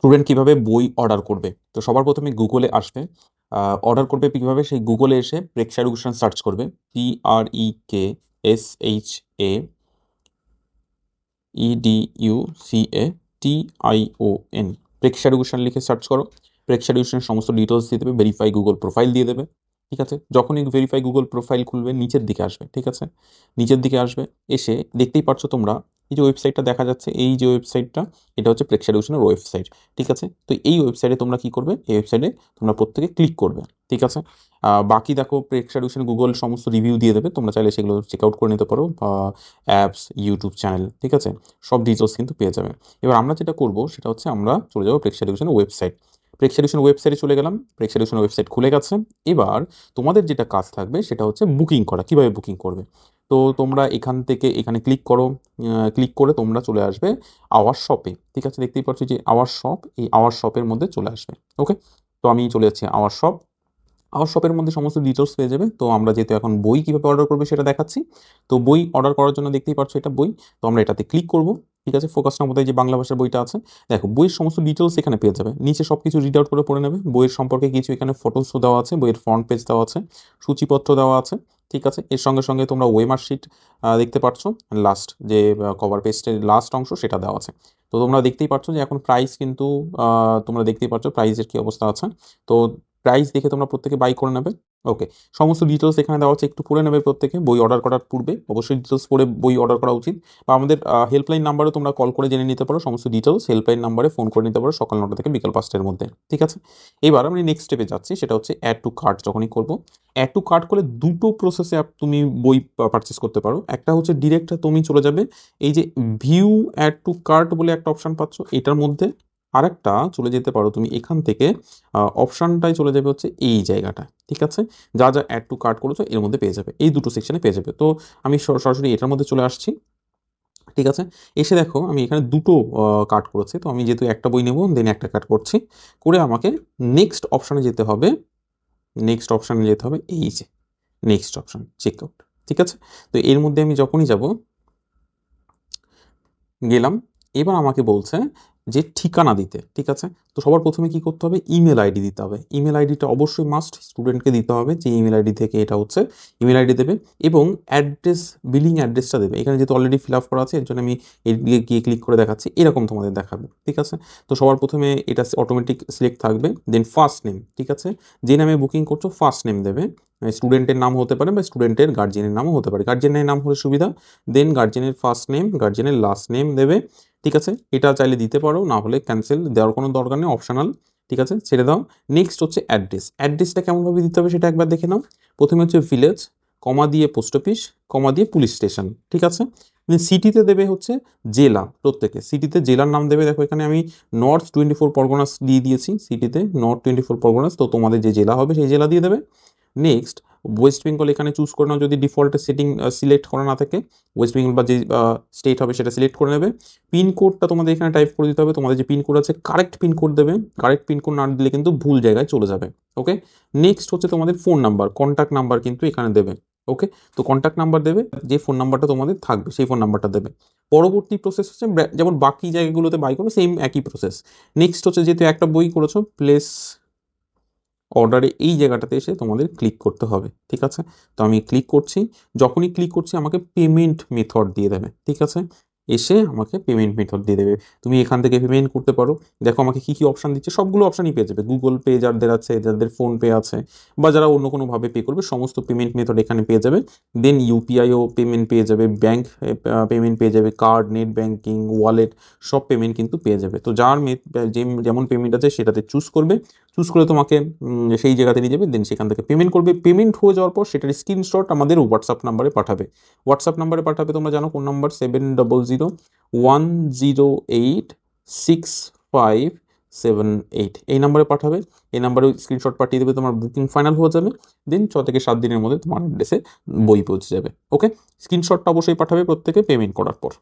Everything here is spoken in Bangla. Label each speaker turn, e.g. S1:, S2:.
S1: স্টুডেন্ট কিভাবে বই অর্ডার করবে। তো সবার প্রথমে গুগলে আসবে, অর্ডার করবে কিভাবে, সেই গুগলে এসে প্রেক্ষা এডুকেশন সার্চ করবে, PREKSHAEDUCATION, প্রেক্ষা এডুকেশন লিখে সার্চ করো। প্রেক্ষা এডুকেশনের সমস্ত ডিটেলস দিয়ে দেবে, ভেরিফাই গুগল প্রোফাইল দিয়ে দেবে। ঠিক আছে, যখনই ভেরিফাই গুগল প্রোফাইল খুলবে নিচের দিকে আসবে, ঠিক আছে, নিচের দিকে আসবে, এসে দেখতেই পাচ্ছ তোমরা এই যে ওয়েবসাইটটা দেখা যাচ্ছে, এই যে ওয়েবসাইটটা, এটা হচ্ছে প্রেক্ষা এডুকেশনের ওয়েবসাইট। ঠিক আছে, তো এই ওয়েবসাইটে তোমরা কি করবে, এই ওয়েবসাইটে তোমরা প্রত্যেকে ক্লিক করবে। ঠিক আছে, বাকি দেখো প্রেক্ষা এডুকেশন গুগল সমস্ত রিভিউ দিয়ে দেবে, তোমরা চাইলে সেগুলো চেক আউট করে নিতে পারো, বা অ্যাপস, ইউটিউব চ্যানেল, ঠিক আছে, সব ডিটেলস কিন্তু পেয়ে যাবে। এবার আমরা যেটা করব সেটা হচ্ছে আমরা চলে যাবো প্রেক্ষা এডুকেশনের ওয়েবসাইট। প্রেক্ষা এডুকেশন ওয়েবসাইটে চলে গেলাম, প্রেক্ষা এডুকেশন ওয়েবসাইট খুলে গেছে। এবার তোমাদের যেটা কাজ থাকবে সেটা হচ্ছে বুকিং করা। কিভাবে বুকিং করবে, তো তোমরা এখান থেকে এখানে ক্লিক করো, ক্লিক করে তোমরা চলে আসবে আওয়ার শপে। ঠিক আছে, দেখতেই পাচ্ছ যে আওয়ার শপ, এই আওয়ার শপের মধ্যে চলে আসবে। ওকে, তো আমি চলে যাচ্ছি আওয়ার শপ। আওয়ার শপের মধ্যে সমস্ত ডিটেলস পেয়ে যাবে। তো আমরা যেহেতু এখন বই কীভাবে অর্ডার করবে সেটা দেখাচ্ছি। তো বই অর্ডার করার জন্য দেখতেই পাচ্ছ এটা বই, তো আমরা এটাতে ক্লিক করব। ঠিক আছে, ফোকাস নাও বোধহয় যে বাংলা ভাষার বইটা আছে, দেখো বইয়ের সমস্ত ডিটেলস এখানে পেয়ে যাবে। নিচে সব কিছু রিড আউট করে পড়ে নেবে। বইয়ের সম্পর্কে কিছু এখানে ফটোসও দেওয়া আছে, বইয়ের ফ্রন্ট পেজ দেওয়া আছে, সূচিপত্র দেওয়া আছে। ঠিক আছে, এর সঙ্গে সঙ্গে তোমরা ওয়েমার শিট দেখতে পাচ্ছ, লাস্ট যে কভার পেজের লাস্ট অংশ সেটা দেওয়া আছে। তো তোমরা দেখতেই পাচ্ছ যে এখন প্রাইস কিন্তু তোমরা দেখতেই পাচ্ছ প্রাইসের কী অবস্থা আছে। তো প্রাইস দেখে তোমরা প্রত্যেকে বাই করে নেবে। ওকে, সমস্ত ডিটেলস এখানে দেওয়া আছে, একটু পড়ে নেবে প্রত্যেকে। বই অর্ডার করার পূর্বে অবশ্যই ডিটেলস পড়ে বই অর্ডার করা উচিত। বা আমাদের হেল্পলাইন নাম্বারে তোমরা কল করে জেনে নিতে পারো সমস্ত ডিটেলস, হেল্পলাইন নাম্বারে ফোন করে নিতে পারো সকাল 9টা থেকে বিকাল 5টার মধ্যে। ঠিক আছে, এবার আমি নেক্সট স্টেপে যাচ্ছি, সেটা হচ্ছে অ্যাড টু কার্ট। যখনই করবো অ্যাড টু কার্ট করলে দুটো প্রসেসে তুমি বই পারচেস করতে পারো। একটা হচ্ছে ডিরেক্ট তুমি চলে যাবে এই যে ভিউ অ্যাড টু কার্ট বলে একটা অপশান পাচ্ছ এটার মধ্যে, আরেকটা চলে যেতে পারো তুমি এখান থেকে অপশানটাই চলে যাবে হচ্ছে এই জায়গাটা। ঠিক আছে, যা যা অ্যাড টু কার্ট করেছো এর মধ্যে পেয়ে যাবে, এই দুটো সেকশনে পেয়ে যাবে। তো আমি সরাসরি এটার মধ্যে চলে আসছি। ঠিক আছে, এসে দেখো আমি এখানে দুটো কার্ট করেছি, তো আমি যেহেতু একটা বই নেবো দেন একটা কার্ট করছি, করে আমাকে নেক্সট অপশানে যেতে হবে। নেক্সট অপশানে যেতে হবে এই যে নেক্সট অপশান, চেক আউট। ঠিক আছে, তো এর মধ্যে আমি যখনই যাব, গেলাম, এবার আমাকে বলছে যে ঠিকানা দিতে। ঠিক আছে, তো সবার প্রথমে কি করতে হবে, ইমেল আইডি দিতে হবে। ইমেল আইডিটা অবশ্যই মাস্ট স্টুডেন্টকে দিতে হবে, যে ইমেল আইডি থেকে এটা হচ্ছে ইমেল আইডি দেবে, এবং অ্যাড্রেস, বিলিং অ্যাড্রেসটা দেবে। এখানে যেহেতু অলরেডি ফিল আপ করা আছে এর জন্য আমি এদিকে গিয়ে ক্লিক করে দেখাচ্ছি, এরকম তোমাদের দেখাবে। ঠিক আছে, তো সবার প্রথমে এটা অটোমেটিক সিলেক্ট থাকবে, দেন ফার্স্ট নেম। ঠিক আছে, যে নামে বুকিং করছো ফার্স্ট নেম দেবে, স্টুডেন্টের নাম হতে পারে বা স্টুডেন্টের গার্জিয়ানের নামও হতে পারে, গার্জিয়ানের নাম হলে সুবিধা। দেন গার্জিয়ানের ফার্স্ট নেম, গার্জিয়ানের লাস্ট নেম দেবে। ঠিক আছে, এটা চাইলে দিতে পারো, না হলে ক্যান্সেল, দেওয়ার কোনো দরকার নেই, অপশনাল। ঠিক আছে, ছেড়ে দাও। নেক্সট হচ্ছে অ্যাড্রেস। অ্যাড্রেসটা কেমনভাবে দিতে হবে সেটা একবার দেখে নাও। প্রথমে হচ্ছে ভিলেজ, কমা দিয়ে পোস্ট অফিস, কমা দিয়ে পুলিশ স্টেশন। ঠিক আছে, সিটিতে দেবে হচ্ছে জেলা, প্রত্যেকে সিটিতে জেলার নাম দেবে। দেখো এখানে আমি নর্থ 24 পরগনাস দিয়ে দিয়েছি, সিটিতে নর্থ 24 পরগনাস, তো তোমাদের যে জেলা হবে সেই জেলা দিয়ে দেবে। নেক্সট ওয়েস্ট বেঙ্গল এখানে চুজ করে নাও, যদি ডিফল্টে সেটিং সিলেক্ট করা না থাকে, ওয়েস্ট বেঙ্গল বা যে স্টেট হবে সেটা সিলেক্ট করে নেবে। পিনকোডটা তোমাদের এখানে টাইপ করে দিতে হবে, তোমাদের যে পিনকোড আছে কারেক্ট পিনকোড দেবে, কারেক্ট পিনকোড না দিলে কিন্তু ভুল জায়গায় চলে যাবে। ওকে, নেক্সট হচ্ছে তোমাদের ফোন নাম্বার, কন্ট্যাক্ট নাম্বার কিন্তু এখানে দেবে। ওকে, তো কন্ট্যাক্ট নাম্বার দেবে, যে ফোন নাম্বারটা তোমাদের থাকবে সেই ফোন নাম্বারটা দেবে। পরবর্তী প্রসেস হচ্ছে যেমন বাকি জায়গাগুলোতে বাই করবে সেম একই প্রসেস। নেক্সট হচ্ছে যেহেতু একটা বই করেছো, প্লেস অর্ডারে এই জায়গাটাতে এসে তোমাদের ক্লিক করতে হবে। ঠিক আছে, তো আমি ক্লিক করছি, যখনই ক্লিক করছি আমাকে পেমেন্ট মেথড দিয়ে দেবে। ঠিক আছে, এসে আমাকে পেমেন্ট মেথড দিয়ে দেবে, তুমি এখান থেকে পেমেন্ট করতে পারো। দেখো আমাকে কী কী অপশান দিচ্ছে, সবগুলো অপশানই পেয়ে যাবে। গুগল পে যাদের আছে, যাদের ফোনপে আছে, বা যারা অন্য কোনোভাবে পে করবে সমস্ত পেমেন্ট মেথড এখানে পেয়ে যাবে। দেন ইউপিআইও পেমেন্ট পেয়ে যাবে, ব্যাঙ্ক পেমেন্ট পেয়ে যাবে, কার্ড, নেট ব্যাঙ্কিং, ওয়ালেট, সব পেমেন্ট কিন্তু পেয়ে যাবে। তো যার যেমন পেমেন্ট আছে সেটাতে চুজ করবে, চুজ করে তোমাকে সেই জায়গাতে নিয়ে যাবে, দেন সেখান থেকে পেমেন্ট করবে। পেমেন্ট হয়ে যাওয়ার পর সেটার স্ক্রিনশট আমাদের হোয়াটসঅ্যাপ নাম্বারে পাঠাবে। হোয়াটসঅ্যাপ নাম্বারে পাঠাবে, তোমরা জানো কোন নাম্বার, 7001086578, এই নাম্বারে পাঠাবে। এই নাম্বারে স্ক্রিনশট পাঠিয়ে দেবে, তোমার বুকিং ফাইনাল হয়ে যাবে। দেন 6 থেকে 7 দিনের মধ্যে তোমার অ্যাড্রেসে বই পৌঁছে যাবে। ওকে, স্ক্রিনশটটা অবশ্যই পাঠাবে প্রত্যেকে পেমেন্ট করার পর।